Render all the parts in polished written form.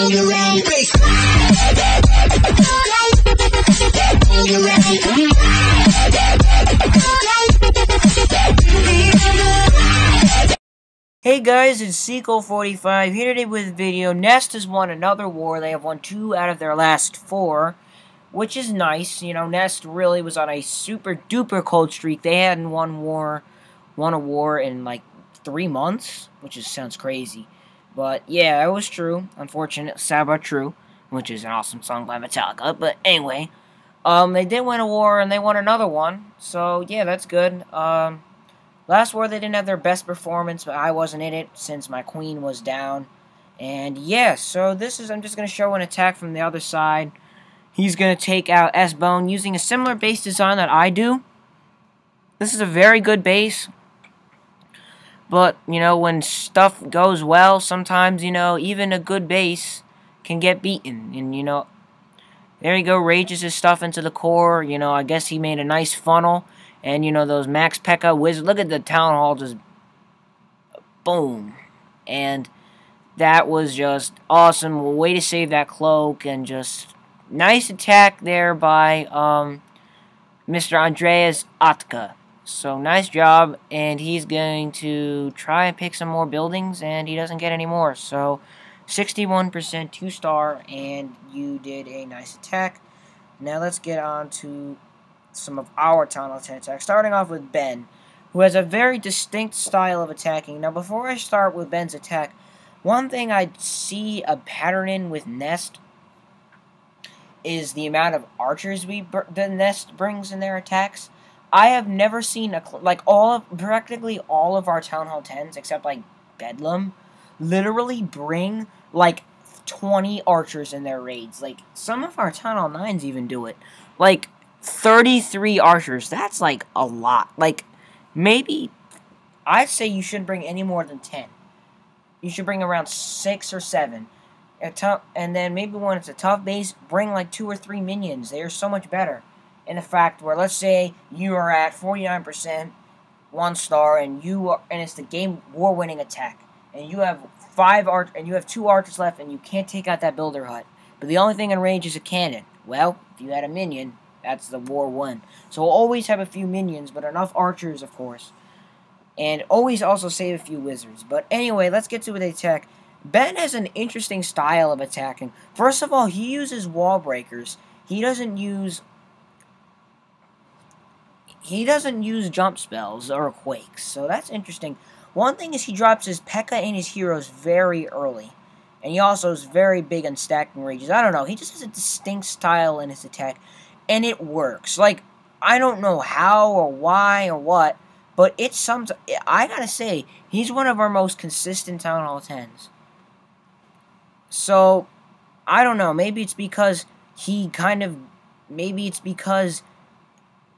Hey guys, it's Sequel45 here today with a video. Nest has won another war. They have won 2 out of their last 4, which is nice. You know, Nest really was on a super duper cold streak. They hadn't won a war in like 3 months, which sounds crazy. But yeah, it was true. Unfortunate, sad but true, which is an awesome song by Metallica. But anyway, they did win a war and they won another one. So yeah, that's good. Last war, they didn't have their best performance, but I wasn't in it since my queen was down. And yeah, so I'm just going to show an attack from the other side. He's going to take out S-Bone using a similar base design that I do. This is a very good base. But, you know, when stuff goes well, sometimes, you know, even a good base can get beaten. And, you know, there you go, rages his stuff into the core. You know, I guess he made a nice funnel. And, you know, those Max P.E.K.K.A. wizards, look at the Town Hall just, boom. And that was just awesome. Way to save that cloak, and just nice attack there by Mr. Andreas Otka. So, nice job, and he's going to try and pick some more buildings, and he doesn't get any more. So, 61% 2-star, and you did a nice attack. Now, let's get on to some of our Town Hall 10 attacks, starting off with Ben, who has a very distinct style of attacking. Now, before I start with Ben's attack, one thing I see a pattern in with Nest is the amount of archers the Nest brings in their attacks. I have never seen practically all of our Town Hall 10s, except like Bedlam, literally bring like 20 archers in their raids. Like, some of our Town Hall 9s even do it. Like, 33 archers, that's like a lot. Like, maybe, I'd say you shouldn't bring any more than 10. You should bring around 6 or 7. And then maybe when it's a tough base, bring like 2 or 3 minions. They are so much better. In a fact, where let's say you are at 49%, 1-star, and it's the game war-winning attack, and you have 2 archers left, and you can't take out that builder hut. But the only thing in range is a cannon. Well, if you had a minion, that's the war won. So always have a few minions, but enough archers, of course. And always also save a few wizards. But anyway, let's get to the attack. Ben has an interesting style of attacking. First of all, he uses wall breakers. He doesn't use jump spells or quakes. So that's interesting. One thing is he drops his P.E.K.K.A. and his heroes very early. And he also is very big on stacking rages. I don't know. He just has a distinct style in his attack. And it works. Like, I don't know how or why or what, but I gotta say, he's one of our most consistent Town Hall 10s. So, I don't know. Maybe it's because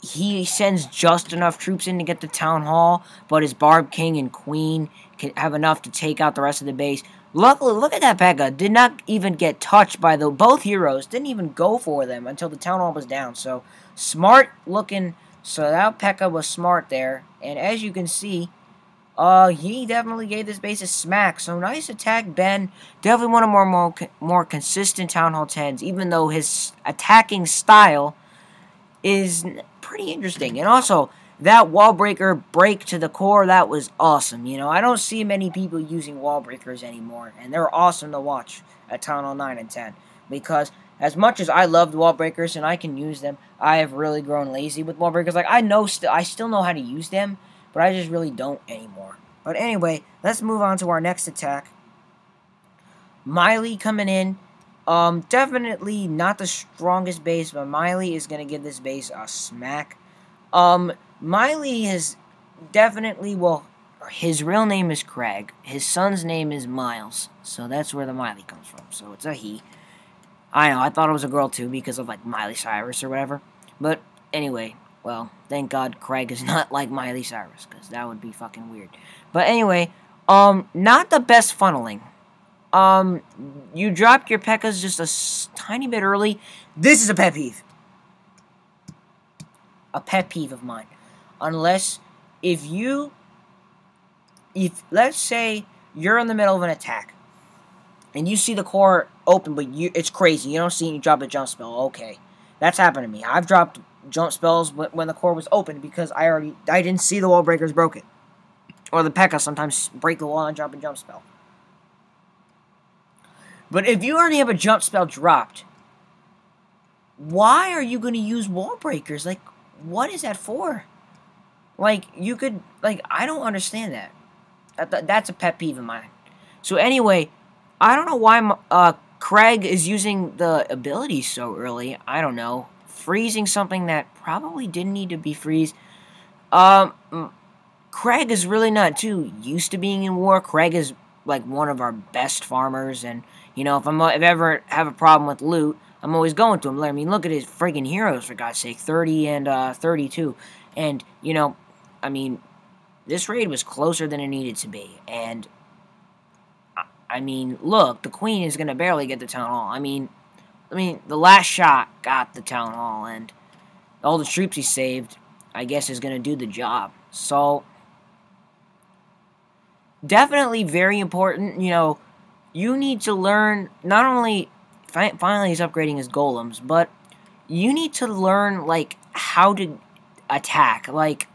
he sends just enough troops in to get the Town Hall, but his Barb King and Queen can have enough to take out the rest of the base. Luckily, look at that P.E.K.K.A. Did not even get touched by both heroes. Didn't even go for them until the Town Hall was down. So, smart looking. So, that P.E.K.K.A. was smart there. And as you can see, he definitely gave this base a smack. So, nice attack, Ben. Definitely one of our more consistent Town Hall 10s, even though his attacking style is pretty interesting. And also, that wall breaker break to the core, that was awesome. You know, I don't see many people using wall breakers anymore, and they're awesome to watch at Town Hall 9 and 10. Because as much as I loved wall breakers and I can use them, I have really grown lazy with wall breakers. Like, I still know how to use them, but I just really don't anymore. But anyway, let's move on to our next attack. Miley coming in. Definitely not the strongest base, but Miley is going to give this base a smack. Miley has definitely, well, his real name is Craig. His son's name is Miles. So that's where the Miley comes from. So it's a he. I know, I thought it was a girl too because of, like, Miley Cyrus or whatever. But anyway, well, thank God Craig is not like Miley Cyrus, because that would be fucking weird. But anyway, not the best funneling. You dropped your P.E.K.K.A.s just a tiny bit early. This is a pet peeve. A pet peeve of mine. Unless, let's say you're in the middle of an attack, and you see the core open, but it's crazy. You don't see any drop a jump spell. Okay, that's happened to me. I've dropped jump spells when the core was open because I didn't see the wall breakers broken. Or the P.E.K.K.A. sometimes break the wall and drop a jump spell. But if you already have a jump spell dropped, why are you going to use wall breakers? Like, what is that for? Like, you could, like, I don't understand that. That's a pet peeve of mine. So anyway, I don't know why Craig is using the ability so early. I don't know. Freezing something that probably didn't need to be freeze. Craig is really not too used to being in war. Craig is like one of our best farmers, and you know, if I ever have a problem with loot, I'm always going to him. I mean, look at his friggin' heroes, for God's sake, 30 and 32, and you know, I mean, this raid was closer than it needed to be, and I mean, look, the Queen is gonna barely get the town hall. I mean, the last shot got the town hall, and all the troops he saved, I guess, is gonna do the job. So definitely very important. You know, you need to learn, not only finally he's upgrading his golems, but you need to learn, like, how to attack. Like,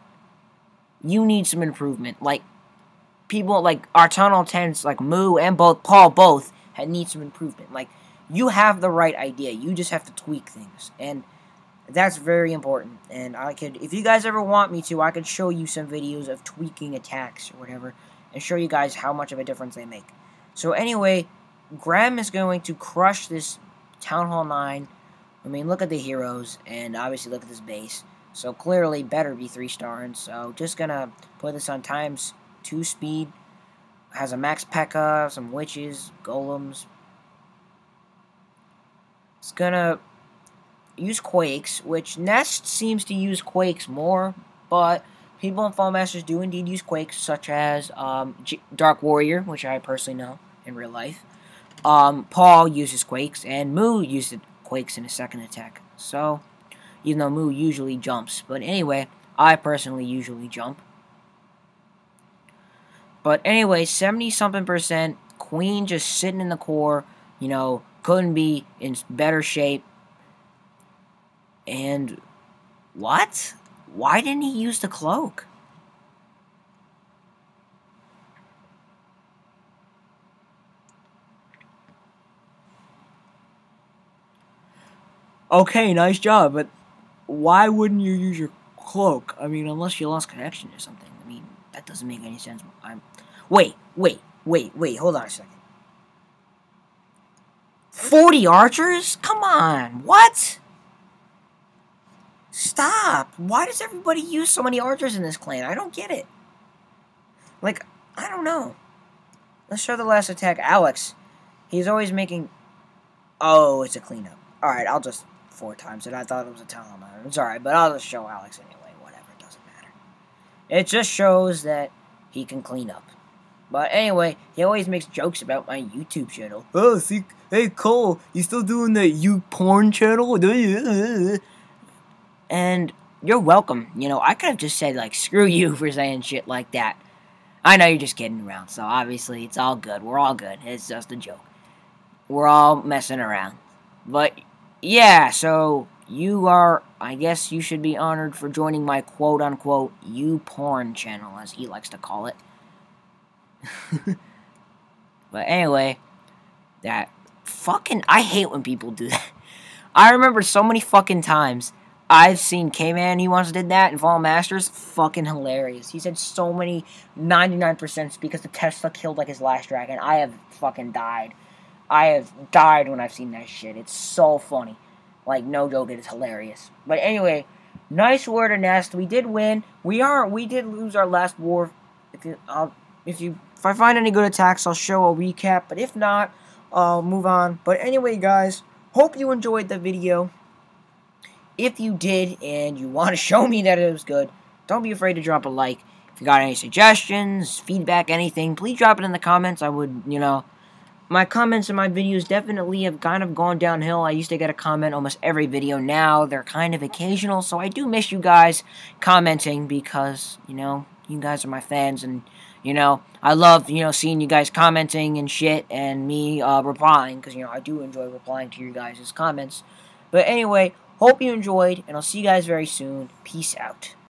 you need some improvement. Like, people, like, our Town Hall 10s, like, Moo and Paul both need some improvement. Like, you have the right idea. You just have to tweak things. And that's very important. And I could, if you guys ever want me to, I could show you some videos of tweaking attacks or whatever, and show you guys how much of a difference they make. So anyway, Graham is going to crush this Town Hall 9. I mean, look at the heroes, and obviously look at this base. So clearly better be 3-starring. So just gonna put this on ×2 speed. Has a max P.E.K.K.A., some witches, golems. It's gonna use Quakes, which Nest seems to use Quakes more, but people in Fall Masters do indeed use Quakes, such as Dark Warrior, which I personally know in real life. Paul uses Quakes, and Moo used Quakes in his second attack. So, even though Moo usually jumps. But anyway, I personally usually jump. But anyway, 70-something%. Queen just sitting in the core. You know, couldn't be in better shape. And what? Why didn't he use the cloak? Okay, nice job, but why wouldn't you use your cloak? I mean, unless you lost connection or something. I mean, that doesn't make any sense. Wait, hold on a second. 40 archers? Come on, what? Stop! Why does everybody use so many archers in this clan? I don't get it. Like, I don't know. Let's show the last attack. Alex. He's always making... Oh, it's a cleanup. Alright, I'll just 4 times it. I thought it was a talent matter. It's alright, but I'll just show Alex anyway. Whatever, it doesn't matter. It just shows that he can clean up. But anyway, he always makes jokes about my YouTube channel. Oh, see, hey Cole, you still doing that porn channel? And you're welcome. You know, I could have just said, like, screw you for saying shit like that. I know you're just kidding around, so obviously it's all good. We're all good. It's just a joke. We're all messing around. But, yeah, so you are, I guess you should be honored for joining my quote-unquote YouPorn channel, as he likes to call it. But anyway, that fucking, I hate when people do that. I remember so many fucking times I've seen K-Man, he once did that in Fall Masters. Fucking hilarious. He said so many 99% because the Tesla killed, like, his last dragon. I have fucking died. I have died when I've seen that shit. It's so funny. Like, no joke, it is hilarious. But anyway, nice war to Nest. We did win. We did lose our last war. If I find any good attacks, I'll show a recap. But if not, I'll move on. But anyway, guys, hope you enjoyed the video. If you did, and you want to show me that it was good, don't be afraid to drop a like. If you got any suggestions, feedback, anything, please drop it in the comments. I would, you know, my comments in my videos definitely have kind of gone downhill. I used to get a comment almost every video. Now they're kind of occasional, so I do miss you guys commenting because, you know, you guys are my fans, and You know, I love, seeing you guys commenting and shit, and me replying, because, I do enjoy replying to your guys' comments. But anyway, hope you enjoyed, and I'll see you guys very soon. Peace out.